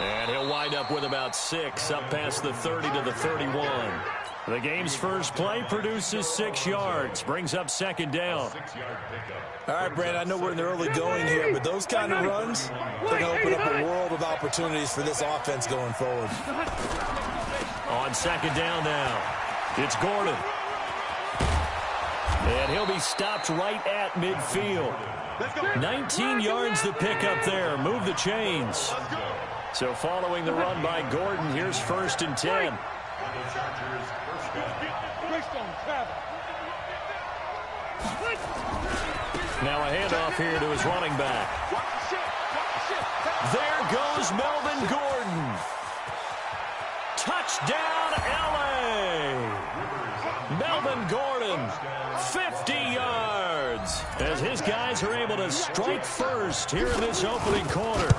And he'll wind up with about 6, up past the 30 to the 31. The game's first play produces 6 yards, brings up second down. All right, Brandon, I know we're in the early going here, but those kind of runs, they're going to open up a world of opportunities for this offense going forward. On second down now, it's Gordon. And he'll be stopped right at midfield. 19 yards to pick up there. Move the chains. So following the run by Gordon, here's 1st and 10. Now a handoff here to his running back. There goes Melvin Gordon. Touchdown, L.A. Melvin Gordon, 50 yards, as his guys are able to strike first here in this opening quarter.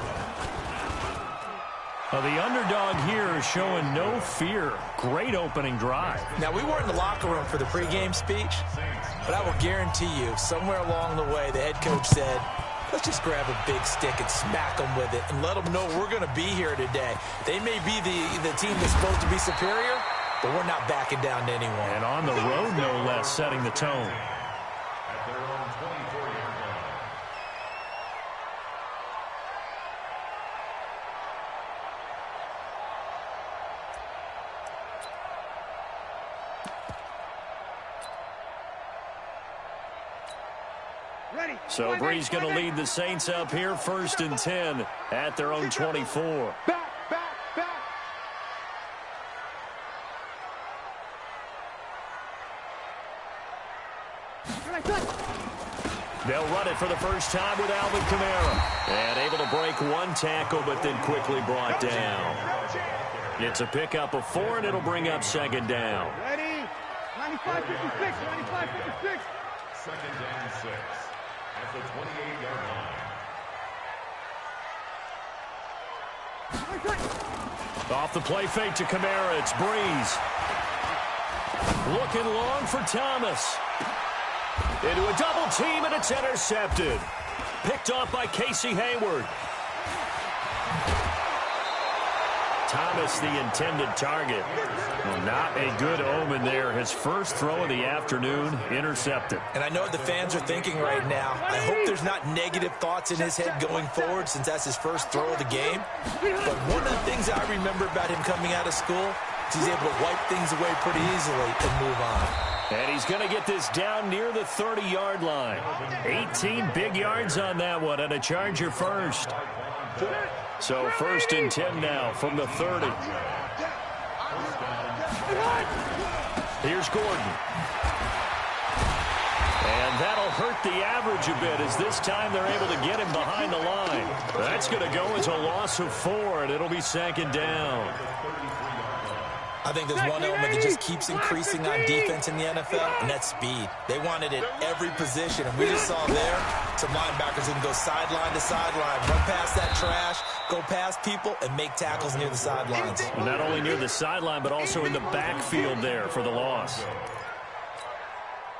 The underdog here is showing no fear. Great opening drive. Now, we weren't in the locker room for the pregame speech, but I will guarantee you, somewhere along the way, the head coach said, let's just grab a big stick and smack them with it and let them know we're going to be here today. They may be the team that's supposed to be superior, but we're not backing down to anyone. And on the road, no less, setting the tone. So Bree's going to lead the Saints up here, 1st and 10 at their own 24. They'll run it for the first time with Alvin Kamara. And able to break one tackle, but then quickly brought down. It's a pickup of 4, and it'll bring up second down. Ready? 95-56, 95-56. Second down 6. At the 28-yard line. Off the play fake to Kamara, it's Breeze. Looking long for Thomas. Into a double team, and it's intercepted. Picked off by Casey Hayward. Thomas, the intended target. Well, not a good omen there. His first throw of the afternoon, intercepted. And I know what the fans are thinking right now. I hope there's not negative thoughts in his head going forward since that's his first throw of the game. But one of the things I remember about him coming out of school is he's able to wipe things away pretty easily and move on. And he's going to get this down near the 30-yard line. 18 big yards on that one, and a Charger first. So 1st and 10 now from the 30. Here's Gordon. And that'll hurt the average a bit as this time they're able to get him behind the line. That's going to go as a loss of 4, and it'll be second down. I think there's one element that just keeps increasing on defense in the NFL, and that's speed. They want it at every position, and we just saw there some linebackers who can go sideline to sideline, run past that trash, go past people, and make tackles near the sidelines. And not only near the sideline, but also in the backfield there for the loss.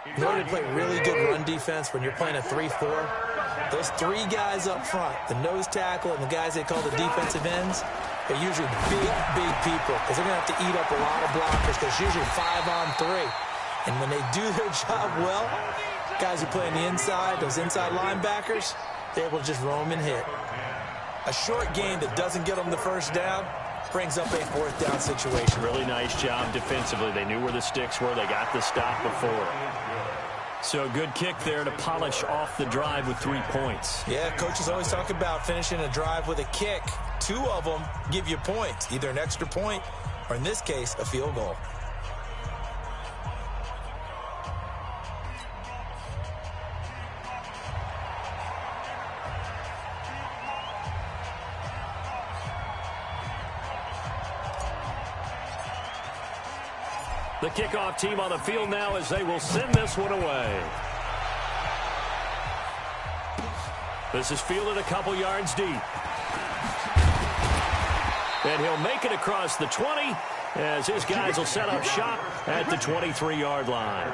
You know, they play really good run defense when you're playing a 3-4. Those 3 guys up front, the nose tackle and the guys they call the defensive ends, they're usually big people because they're going to have to eat up a lot of blockers because it's usually 5-on-3. And when they do their job well, guys who play on the inside, those inside linebackers, they're able to just roam and hit. A short game that doesn't get them the first down brings up a 4th down situation. Really nice job defensively. They knew where the sticks were. They got the stop before. So a good kick there to polish off the drive with 3 points. Yeah, coaches always talk about finishing a drive with a kick. 2 of them give you points, either an extra point or, in this case, a field goal. The kickoff team on the field now as they will send this one away. This is fielded a couple yards deep. And he'll make it across the 20 as his guys will set up shop at the 23-yard line.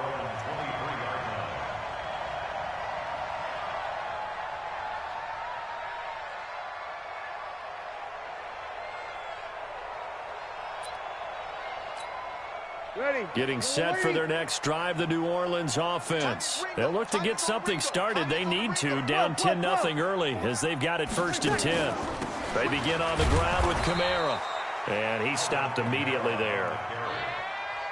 Getting set for their next drive, the New Orleans offense. They'll look to get something started. They need to, down 10-0 early as they've got it 1st and 10. They begin on the ground with Kamara, and he stopped immediately there.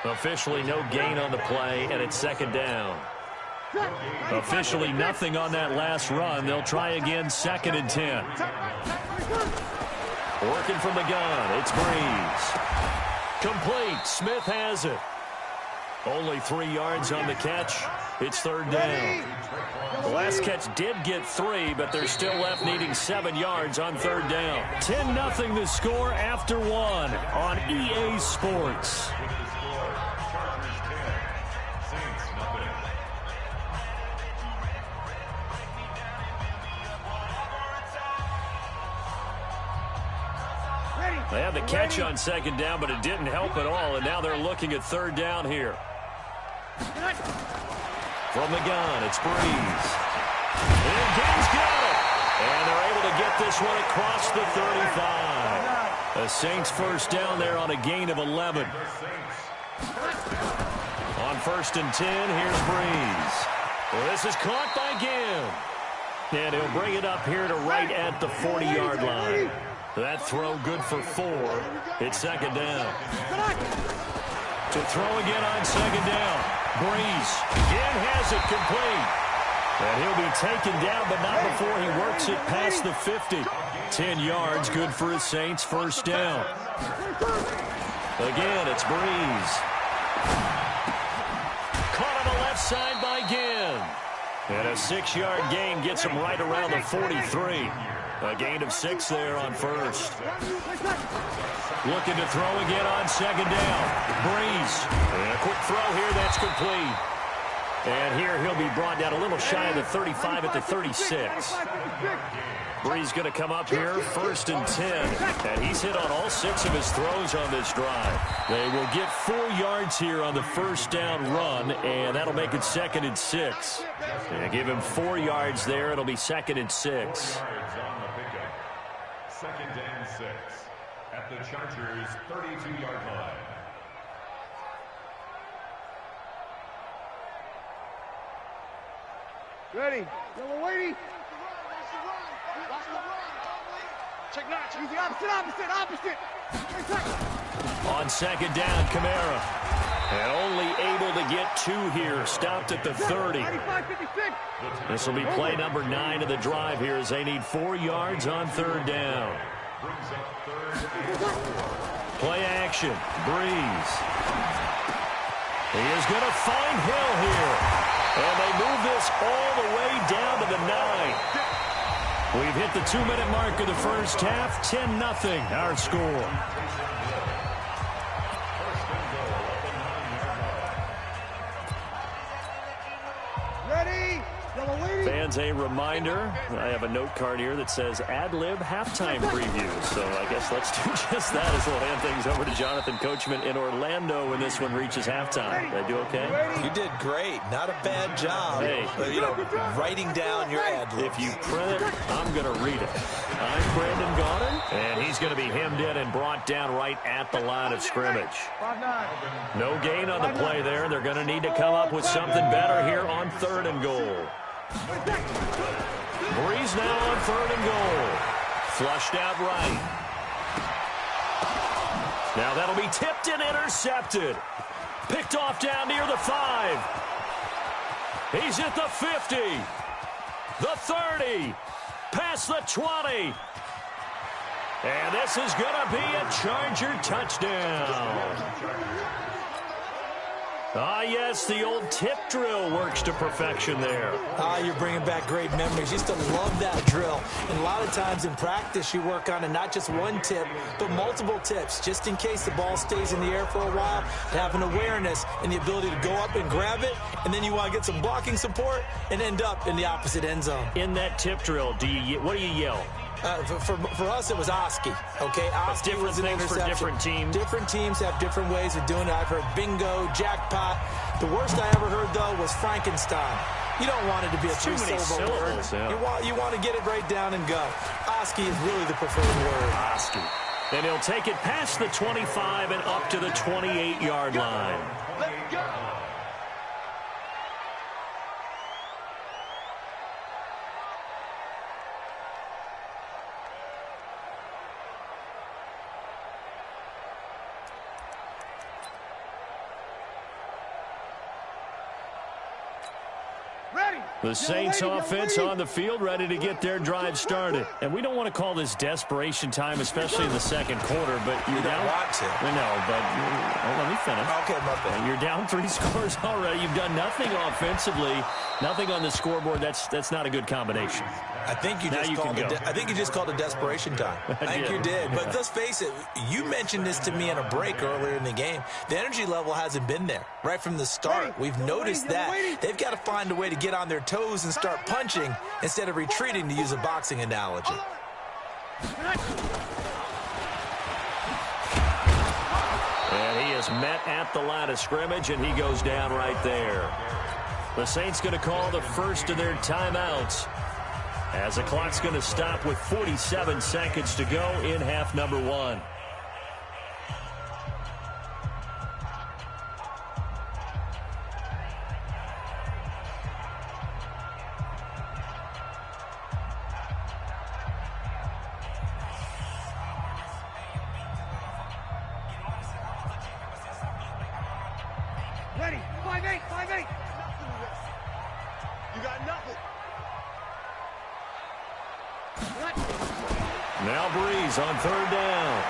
Officially no gain on the play, and it's 2nd down. Officially nothing on that last run. They'll try again 2nd and 10. Working from the gun, it's Breeze. Complete. Smith has it. Only 3 yards on the catch. It's 3rd down. The last catch did get 3, but they're still left needing 7 yards on 3rd down. 10-0 the score after 1 on EA Sports. They had the catch on 2nd down, but it didn't help at all, and now they're looking at 3rd down here. From the gun, it's Breeze. And Gaines got it. And they're able to get this one across the 35. The Saints 1st down there on a gain of 11. On 1st and 10, here's Breeze. Well, this is caught by Ginn. And he'll bring it up here to right at the 40-yard line. That throw good for 4. It's 2nd down. To throw again on 2nd down. Breeze again has it complete. And he'll be taken down, but not before he works it past the 50. 10 yards, good for his Saints 1st down. Again, it's Breeze. Caught on the left side by Ginn. And a 6-yard gain gets him right around the 43. A gain of 6 there on 1st. Looking to throw again on 2nd down. Breeze. And a quick throw here. That's complete. And here he'll be brought down a little shy of the 35 at the 36. Breeze going to come up here 1st and 10. And he's hit on all 6 of his throws on this drive. They will get 4 yards here on the 1st down run. And that'll make it 2nd and 6. And give him 4 yards there. It'll be 2nd and 6. 2nd and 6 at the Chargers' 32-yard line. Ready. Yellow lady. Check notch. Easy opposite. On 2nd down, Kamara. And only able to get 2 here. Stopped at the 30. This will be play number 9 of the drive here as they need 4 yards on 3rd down. Play action. Breeze. He is going to find Hill here. And they move this all the way down to the 9. We've hit the 2-minute mark of the 1st half. 10-0 our score. Fans, a reminder, I have a note card here that says ad-lib halftime preview. So I guess let's do just that as we'll hand things over to Jonathan Coachman in Orlando when this one reaches halftime. Did I do okay? You did great. Not a bad job. Hey. Writing down your ad-libs. If you print it, I'm going to read it. I'm Brandon Gaudin, and he's going to be hemmed in and brought down right at the line of scrimmage. No gain on the play there. They're going to need to come up with something better here on 3rd and goal. Breeze now on 3rd and goal. Flushed out right. Now that'll be tipped and intercepted. Picked off down near the 5. He's at the 50. The 30. Past the 20. And this is going to be a Charger touchdown. Ah, yes, the old tip drill works to perfection there. Ah, you're bringing back great memories. Used to love that drill. And a lot of times in practice, you work on it, not just one tip, but multiple tips, just in case the ball stays in the air for a while, to have an awareness and the ability to go up and grab it, and then you want to get some blocking support and end up in the opposite end zone. In that tip drill, what do you yell? For us, it was Oski. Okay, Oski different was an things for different teams. Different teams have different ways of doing it. I've heard bingo, jackpot. The worst I ever heard, though, was Frankenstein. You don't want it to be a three-syllable word. Yeah. You want to get it right down and go. Oski is really the preferred word. Oski. And he'll take it past the 25 and up to the 28-yard line. Let's go. The Saints offense on the field, ready to get their drive started. And we don't want to call this desperation time, especially in the second quarter, but you're down. No, but let me finish. Okay, my bad. You're down 3 scores already. You've done nothing offensively, nothing on the scoreboard. That's not a good combination. I think you just called it desperation time. I think you did. But let's face it, you mentioned this to me in a break earlier in the game. The energy level hasn't been there right from the start. We've noticed that. They've got to find a way to get on their toes and start punching instead of retreating, to use a boxing analogy. And he is met at the line of scrimmage, and he goes down right there. The Saints going to call the first of their timeouts, as the clock's going to stop with 47 seconds to go in half number 1. Ready. 5-8, 5-8. You got nothing. Now Breeze on 3rd down.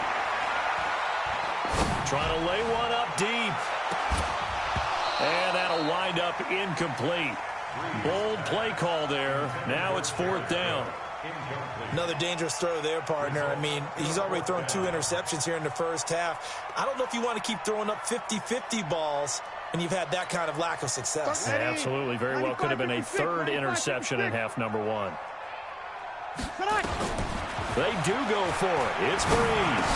Trying to lay one up deep. And that'll wind up incomplete. Bold play call there. Now it's 4th down. Another dangerous throw there, partner. I mean, he's already thrown 2 interceptions here in the first half. I don't know if you want to keep throwing up 50-50 balls and you've had that kind of lack of success. Yeah, absolutely. Very well could have been a 3rd interception in half number 1. They do go for it. It's Breeze.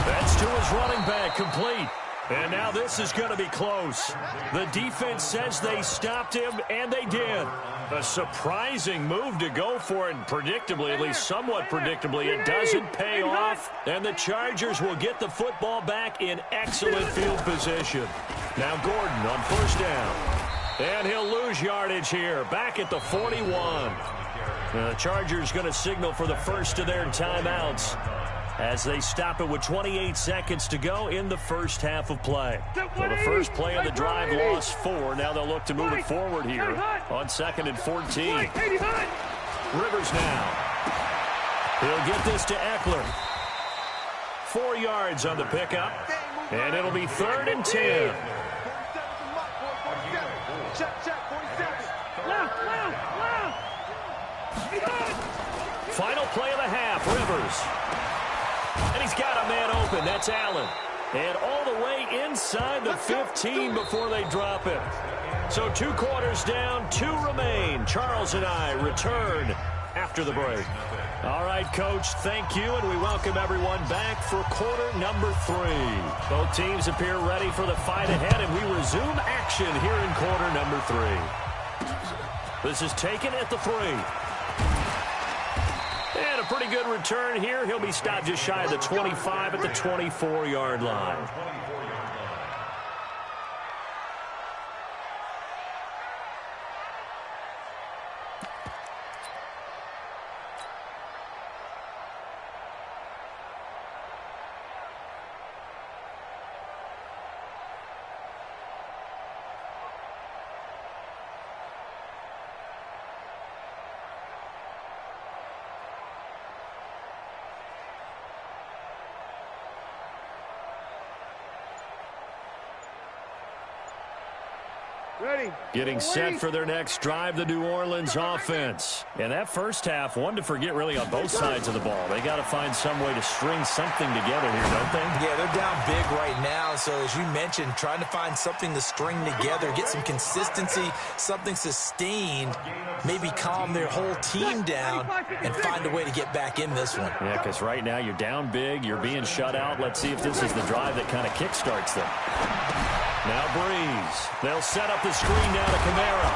That's to his running back, complete. And now this is going to be close. The defense says they stopped him, and they did. A surprising move to go for it, and predictably, at least somewhat predictably, it doesn't pay off. And the Chargers will get the football back in excellent field position. Now Gordon on 1st down. And he'll lose yardage here, back at the 41. The Chargers going to signal for the first of their timeouts as they stop it with 28 seconds to go in the first half of play. So the first play of the drive lost 4. Now they'll look to move it forward here on 2nd and 14. Rivers now. He'll get this to Eckler. 4 yards on the pickup, and it'll be 3rd and 10. Final play of the half, Rivers. And he's got a man open. That's Allen. And all the way inside the 15 before they drop it. So 2 quarters down, 2 remain. Charles and I return after the break. All right, Coach, thank you, and we welcome everyone back for quarter number 3. Both teams appear ready for the fight ahead, and we resume action here in quarter number 3. This is taken at the 3. And a pretty good return here. He'll be stopped just shy of the 25 at the 24-yard line. Ready. Getting set for their next drive, the New Orleans offense. And that first half, one to forget really on both sides of the ball. They got to find some way to string something together here, don't they? Yeah, they're down big right now. So as you mentioned, trying to find something to string together, get some consistency, something sustained, maybe calm their whole team down and find a way to get back in this one. Yeah, because right now you're down big, you're being shut out. Let's see if this is the drive that kind of kickstarts them. Now Breeze. They'll set up the screen now to Kamara.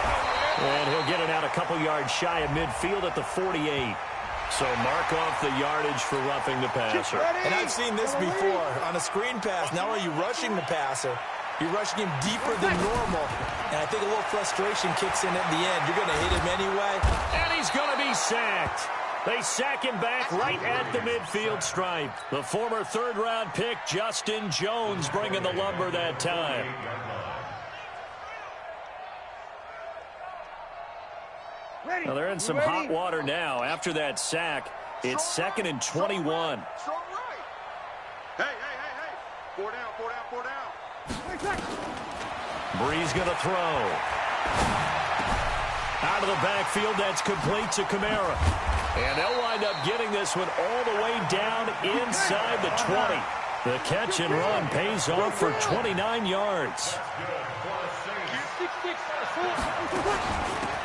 And he'll get it out a couple yards shy of midfield at the 48. So mark off the yardage for roughing the passer. And I've seen this before. On a screen pass, not only are you rushing the passer, you're rushing him deeper than normal. And I think a little frustration kicks in at the end. You're going to hit him anyway. And he's going to be sacked. They sack him back right at the midfield stripe. The former third-round pick, Justin Jones, bringing the lumber that time. Well, they're in some hot water now. After that sack, it's 2nd and 21. Hey. 4 down. Breeze going to throw. Out of the backfield, that's complete to Kamara. And they'll wind up getting this one all the way down inside the 20. The catch and run pays off for 29 yards.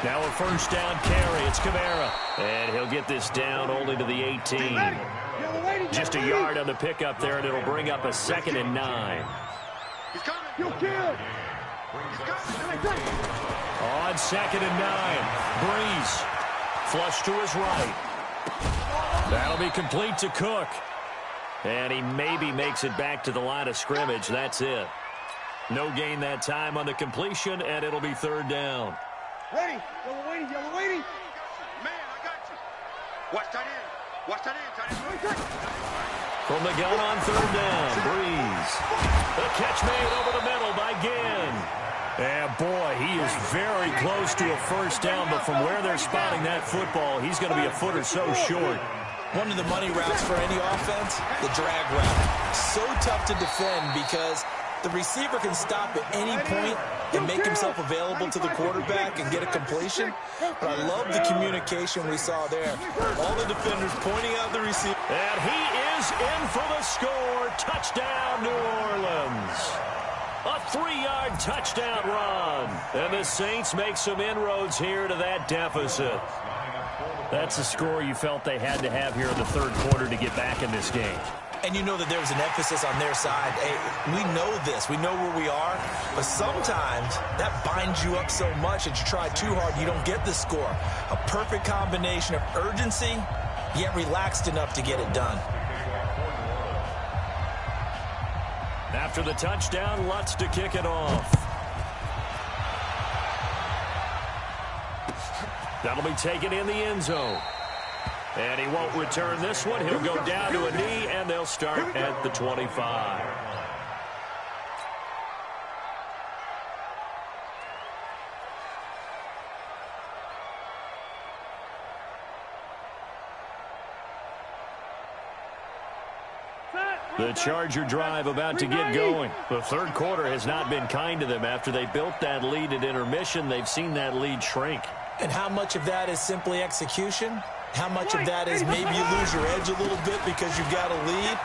Now a first down carry. It's Kamara. And he'll get this down only to the 18. Just a yard on the pickup there, and it'll bring up a 2nd and 9. On 2nd and 9. Breeze. Flush to his right. That'll be complete to Cook. And he maybe makes it back to the line of scrimmage. That's it. No gain that time on the completion, and it'll be 3rd down. Ready. Yellow waiting. Man, I got you. Watch tight end. From the gun on 3rd down, Breeze. The catch made over the middle by Ginn. And boy, he is very close to a first down, but from where they're spotting that football, he's going to be a foot or so short. One of the money routes for any offense, the drag route. So tough to defend because the receiver can stop at any point and make himself available to the quarterback and get a completion. But I love the communication we saw there. All the defenders pointing out the receiver. And he is in for the score. Touchdown, New Orleans. A 3-yard touchdown run. And the Saints make some inroads here to that deficit. That's a score you felt they had to have here in the 3rd quarter to get back in this game. And you know that there was an emphasis on their side. Hey, we know this. We know where we are. But sometimes that binds you up so much that you try too hard, you don't get the score. A perfect combination of urgency, yet relaxed enough to get it done. After the touchdown, Lutz to kick it off. That'll be taken in the end zone. And he won't return this one. He'll go down to a knee, and they'll start at the 25. The Charger drive about to get going. The 3rd quarter has not been kind to them. After they built that lead at intermission, they've seen that lead shrink. And how much of that is simply execution? How much of that is maybe you lose your edge a little bit because you've got a lead?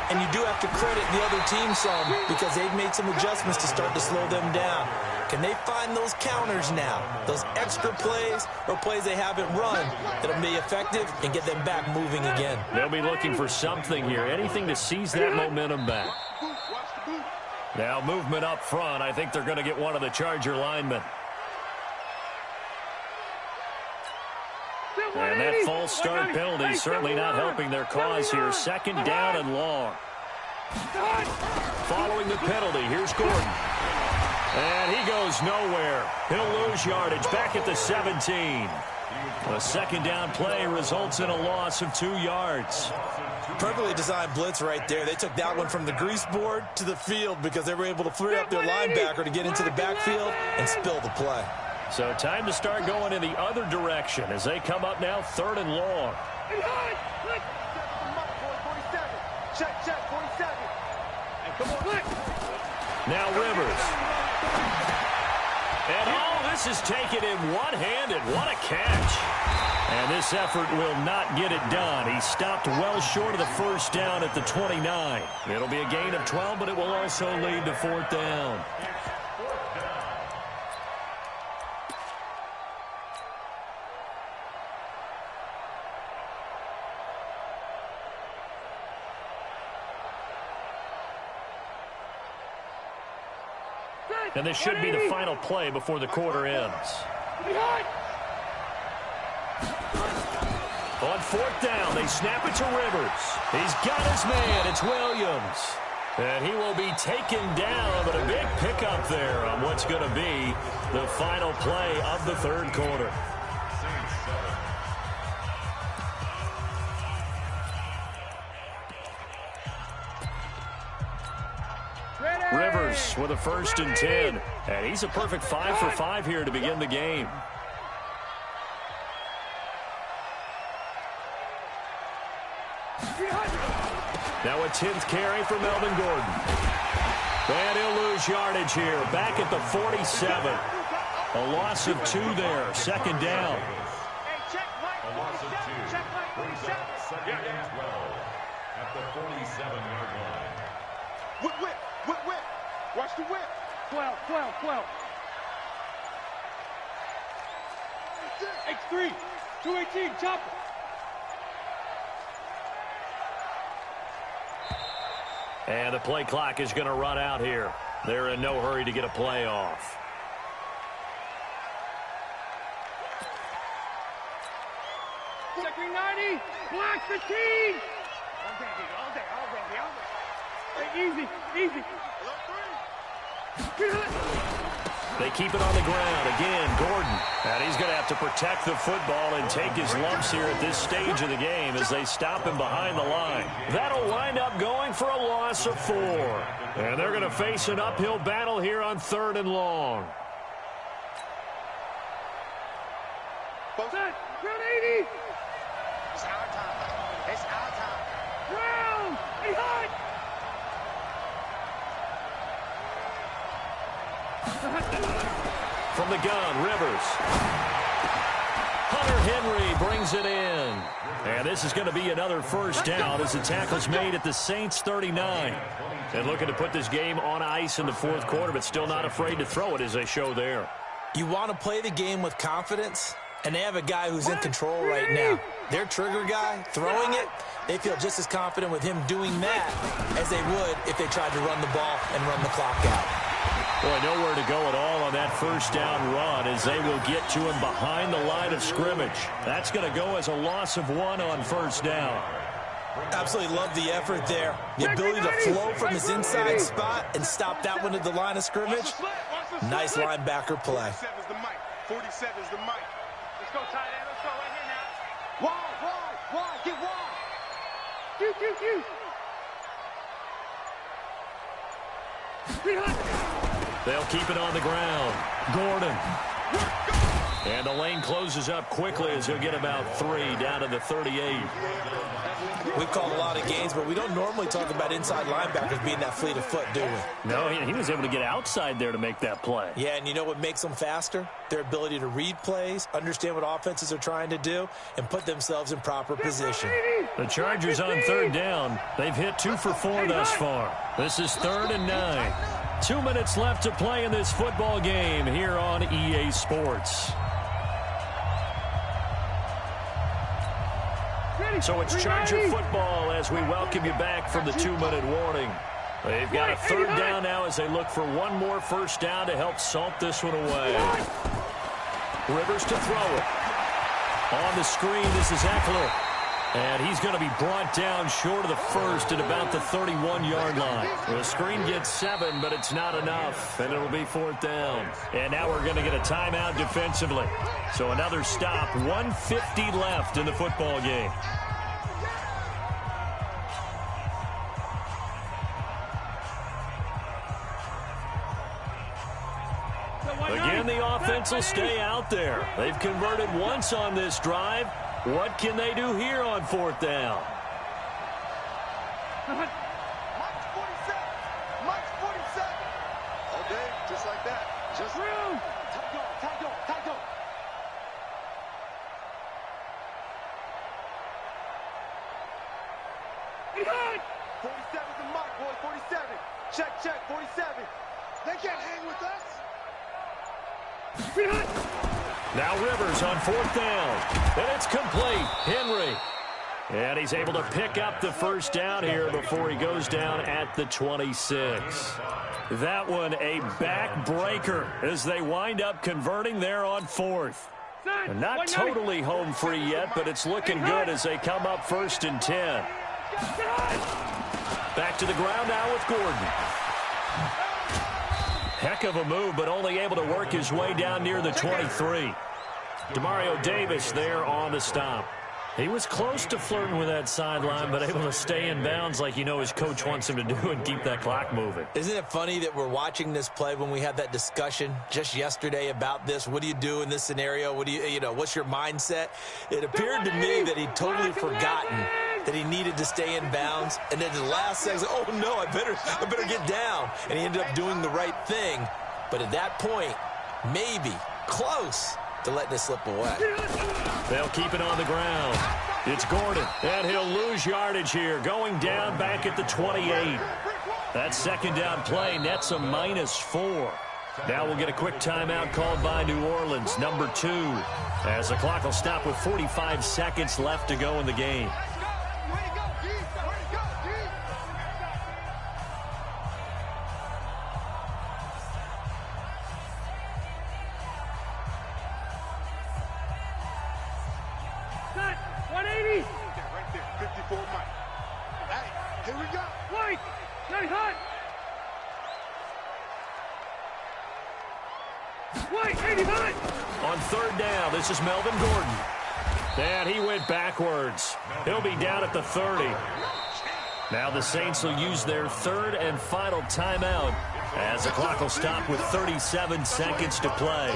And you do have to credit the other team some because they've made some adjustments to start to slow them down. Can they find those counters now, those extra plays or plays they haven't run that'll be effective and get them back moving again? They'll be looking for something here, anything to seize that momentum back. Now movement up front. I think they're going to get one of the Charger linemen. And that false start penalty certainly not helping their cause here. 2nd down and long. Following the penalty, here's Gordon. And he goes nowhere. He'll lose yardage back at the 17. A 2nd down play results in a loss of 2 yards. Perfectly designed blitz right there. They took that one from the grease board to the field because they were able to free up their linebacker to get into the backfield and spill the play. So time to start going in the other direction as they come up now 3rd and long. Now Rivers. And all this is taken in one-handed. What a catch. And this effort will not get it done. He stopped well short of the first down at the 29. It'll be a gain of 12, but it will also lead to 4th down. And this should be the final play before the quarter ends. On fourth down, they snap it to Rivers. He's got his man. It's Williams. And he will be taken down, but a big pickup there on what's going to be the final play of the third quarter. Rivers with a 1st and 10. And he's a perfect 5 for 5 here to begin the game. Now a 10th carry for Melvin Gordon. And he'll lose yardage here. Back at the 47. A loss of 2 there. 2nd down. A loss of 2. Brings up 2nd and 12 at the 47-yard line. Whip. Watch the whip. 12. X3. 218. Chopper. And the play clock is going to run out here. They're in no hurry to get a play off. Second 90. Black 15. All day. Hey, easy. They keep it on the ground. Again, Gordon. And he's going to have to protect the football and take his lumps here at this stage of the game as they stop him behind the line. That'll wind up going for a loss of 4. And they're going to face an uphill battle here on 3rd and long. Ground 80. It's our time. Ground. Hey, hot. From the gun, Rivers. Hunter Henry brings it in. And this is going to be another 1st down as the tackle's made at the Saints 39. And looking to put this game on ice in the 4th quarter, but still not afraid to throw it as they show there. You want to play the game with confidence, and they have a guy who's in control right now. Their trigger guy, throwing it, they feel just as confident with him doing that as they would if they tried to run the ball and run the clock out. Boy, nowhere to go at all on that 1st down run as they will get to him behind the line of scrimmage. That's going to go as a loss of 1 on 1st down. Absolutely love the effort there. The ability to flow from his inside spot and stop that one at the line of scrimmage. Nice linebacker play. 47 is the mic. 47 is the mic. Let's go, tight end. Let's go right here now. Wide. Get wide. They'll keep it on the ground. Gordon. And the lane closes up quickly as he'll get about 3 down to the 38. We've called a lot of games, but we don't normally talk about inside linebackers being that fleet of foot, do we? No, he was able to get outside there to make that play. Yeah, and you know what makes them faster? Their ability to read plays, understand what offenses are trying to do, and put themselves in proper position. The Chargers on 3rd down. They've hit 2 for 4 thus far. This is 3rd and 9. 2 minutes left to play in this football game here on EA Sports. So it's Charger football as we welcome you back from the 2-minute warning. They've got a 3rd down now as they look for one more 1st down to help salt this one away. Rivers to throw it. On the screen, this is Eckler. And he's going to be brought down short of the 1st at about the 31-yard line. The screen gets 7, but it's not enough, and it'll be 4th down. And now we're going to get a timeout defensively. So another stop, 1:50 left in the football game. Again, the offense will stay out there. They've converted once on this drive. What can they do here on 4th down? Mike's 47. All day, just like that. Just room. Time go. 47 is the mark, boys. 47. Check. 47. They can't hang with us. Now Rivers on 4th down. And it's complete. Henry. And he's able to pick up the 1st down here before he goes down at the 26. That one a backbreaker as they wind up converting there on 4th. And not totally home free yet, but it's looking good as they come up 1st and 10. Back to the ground now with Gordon. Heck of a move, but only able to work his way down near the 23. Demario Davis there on the stop. He was close to flirting with that sideline, but able to stay in bounds like you know his coach wants him to do and keep that clock moving. Isn't it funny that we're watching this play when we had that discussion just yesterday about this? What do you do in this scenario? What do you know, what's your mindset? It appeared to me that he'd totally forgotten that he needed to stay in bounds. And then the last second, oh no, I better get down. And he ended up doing the right thing. But at that point, maybe close to letting it slip away. They'll keep it on the ground. It's Gordon, and he'll lose yardage here, going down back at the 28. That 2nd down play nets a -4. Now we'll get a quick timeout called by New Orleans, number 2, as the clock will stop with 45 seconds left to go in the game. On 3rd down, this is Melvin Gordon. And he went backwards. He'll be down at the 30. Now the Saints will use their 3rd and final timeout as the clock will stop with 37 seconds to play.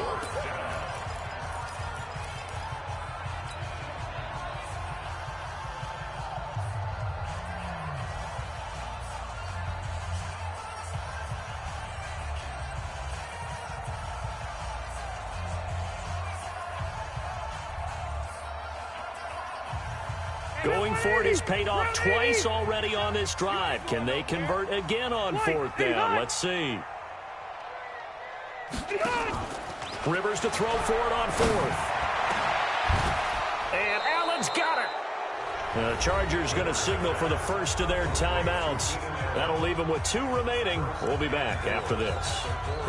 Going for it has paid off twice already on this drive. Can they convert again on 4th down? Let's see. Rivers to throw for it on 4th. And Allen's got it. The Chargers going to signal for the first of their timeouts. That'll leave them with 2 remaining. We'll be back after this.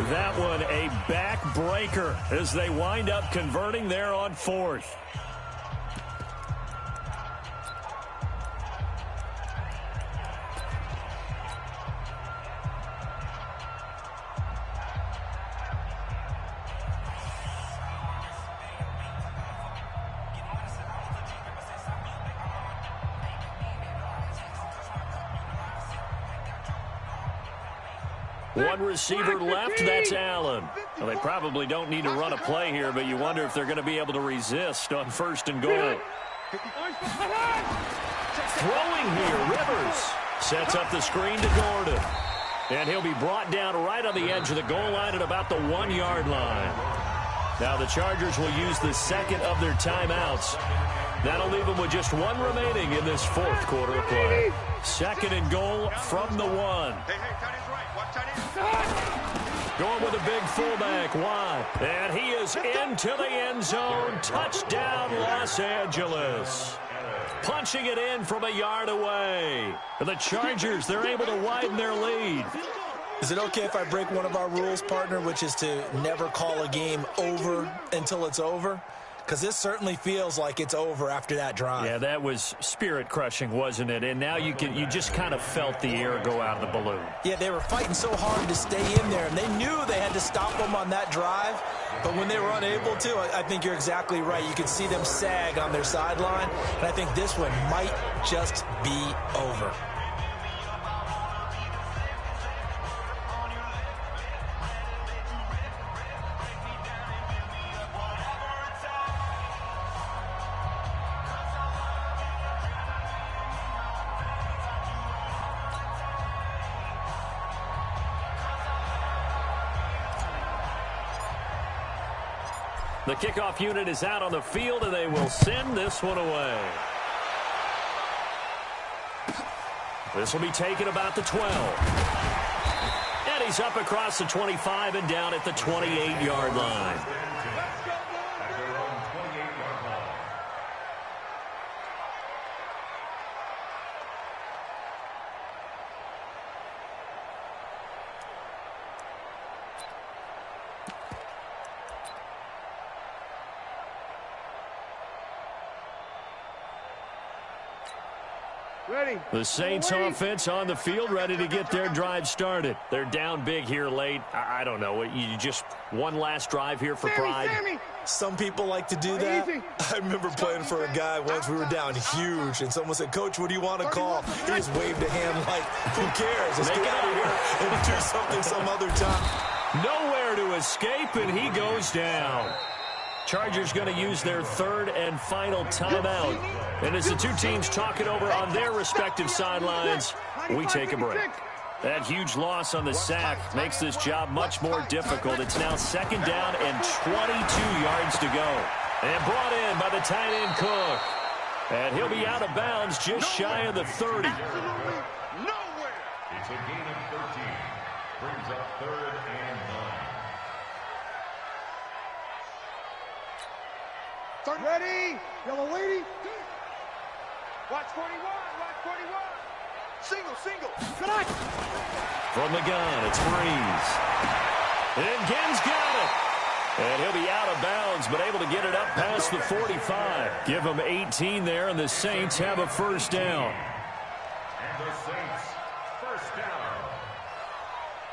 That one a backbreaker as they wind up converting there on 4th. One receiver left, that's Allen. Well, they probably don't need to run a play here, but you wonder if they're going to be able to resist on 1st and goal. Throwing here, Rivers sets up the screen to Gordon. And he'll be brought down right on the edge of the goal line at about the 1-yard line. Now the Chargers will use the 2nd of their timeouts. That'll leave them with just 1 remaining in this 4th quarter of play. 2nd and goal from the 1. Going with a big fullback, wide. And he is into the end zone. Touchdown, Los Angeles. Punching it in from a yard away. And the Chargers, they're able to widen their lead. Is it okay if I break one of our rules, partner, which is to never call a game over until it's over? Because this certainly feels like it's over after that drive. Yeah, that was spirit-crushing, wasn't it? And now you just kind of felt the air go out of the balloon. Yeah, they were fighting so hard to stay in there, and they knew they had to stop them on that drive. But when they were unable to, I think you're exactly right. You could see them sag on their sideline, and I think this one might just be over. The kickoff unit is out on the field, and they will send this one away. This will be taken about the 12. And he's up across the 25 and down at the 28-yard line. The Saints offense on the field, ready to get their drive started. They're down big here late. I don't know. You just one last drive here for pride. Some people like to do that. I remember playing for a guy once. We were down huge, and someone said, "Coach, what do you want to call?" He just waved a hand like, "Who cares? Let's get out of here and do something some other time." Nowhere to escape, and he goes down. Chargers going to use their third and final timeout. And as the two teams talk it over on their respective sidelines, we take a break. That huge loss on the sack makes this job much more difficult. It's now 2nd down and 22 yards to go. And brought in by the tight end Cook. And he'll be out of bounds just shy of the 30. Absolutely nowhere. It's a gain of 13. Brings up 3rd and 9. Ready. Yellow lady. Watch 41. Watch 41. Single. Connect. From the gun, it's Breeze. And Ginn's got it. And he'll be out of bounds, but able to get it up past the 45. Give him 18 there, and the Saints have a first down. And the Saints, first down.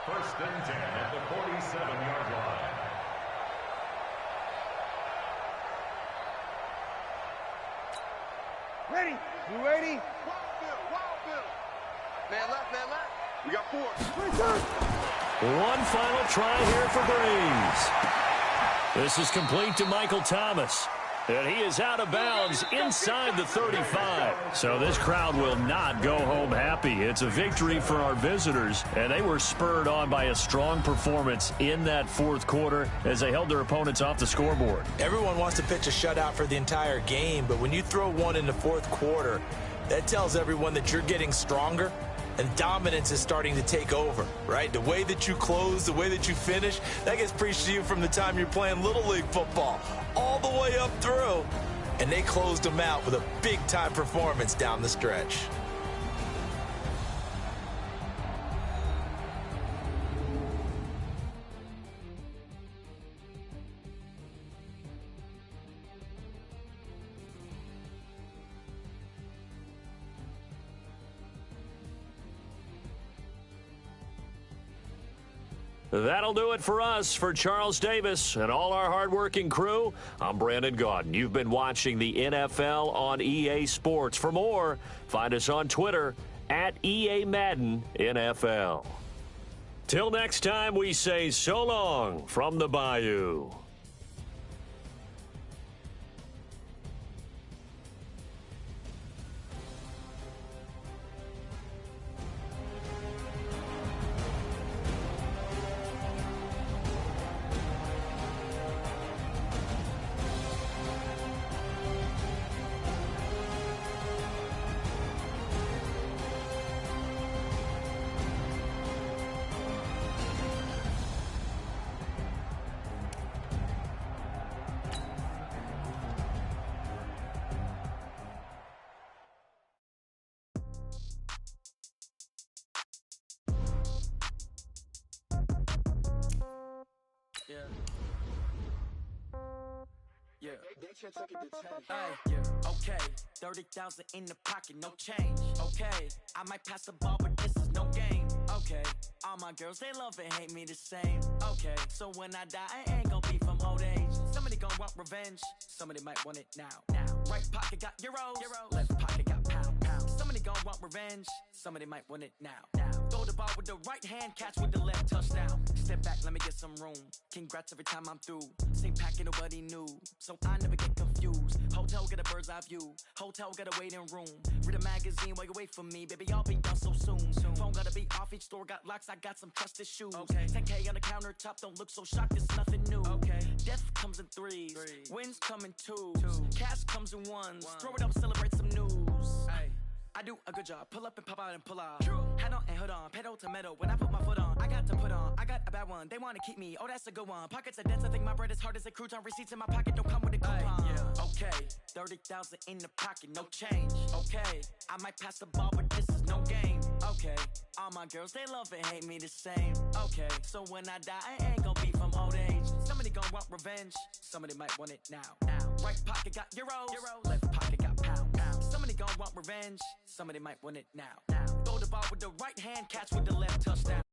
1st and 10 at the 47-yard line. Ready. You ready? Wild Bill. Man left. We got 4. One final try here for Breeze. This is complete to Michael Thomas. And he is out of bounds inside the 35. So this crowd will not go home happy. It's a victory for our visitors, and they were spurred on by a strong performance in that 4th quarter as they held their opponents off the scoreboard. Everyone wants to pitch a shutout for the entire game, but when you throw one in the 4th quarter, that tells everyone that you're getting stronger and dominance is starting to take over, right? The way that you close, the way that you finish, that gets preached to you from the time you're playing Little League football all the way up through. And they closed them out with a big-time performance down the stretch. That'll do it for us. For Charles Davis and all our hardworking crew, I'm Brandon Gaudin. You've been watching the NFL on EA Sports. For more, find us on Twitter at EA Madden NFL. Till next time, we say so long from the Bayou. Okay, 30,000 in the pocket, no change. Okay, I might pass the ball, but this is no game. Okay, all my girls, they love and hate me the same. Okay, so when I die, I ain't gonna be from old age. Somebody gonna want revenge, somebody might want it now. Right pocket got euros, left pocket got pounds. Somebody gonna want revenge, somebody might want it now. Throw the ball with the right hand, catch with the left, touchdown. Step back, let me get some room. Congrats every time I'm through. Same packet, nobody knew, so I never get confused. Hotel get a bird's eye view, hotel got a waiting room. Read a magazine while you wait for me, baby, I'll be done so soon. Phone gotta be off, each store got locks, I got some trusted shoes. 10K on the countertop, don't look so shocked, it's nothing new. Death comes in threes, wins come in twos. Cash comes in ones, throw it up, celebrate some news. I do a good job, pull up and pop out and pull out. Head on and hood on, pedal to metal. When I put my foot on, I got to put on. I got a bad one, they wanna keep me, oh that's a good one. Pockets are dense, I think my bread is hard as a crouton. Receipts in my pocket don't come with a coupon. Okay, 30,000 in the pocket, no change. Okay, I might pass the ball, but this is no game. Okay, all my girls, they love and hate me the same. Okay, so when I die, I ain't gonna be from old age. Somebody gonna want revenge, somebody might want it now. Right pocket got euros, left pocket got pounds. Somebody gonna want revenge, somebody might want it now. Throw the ball with the right hand, catch with the left, touchdown.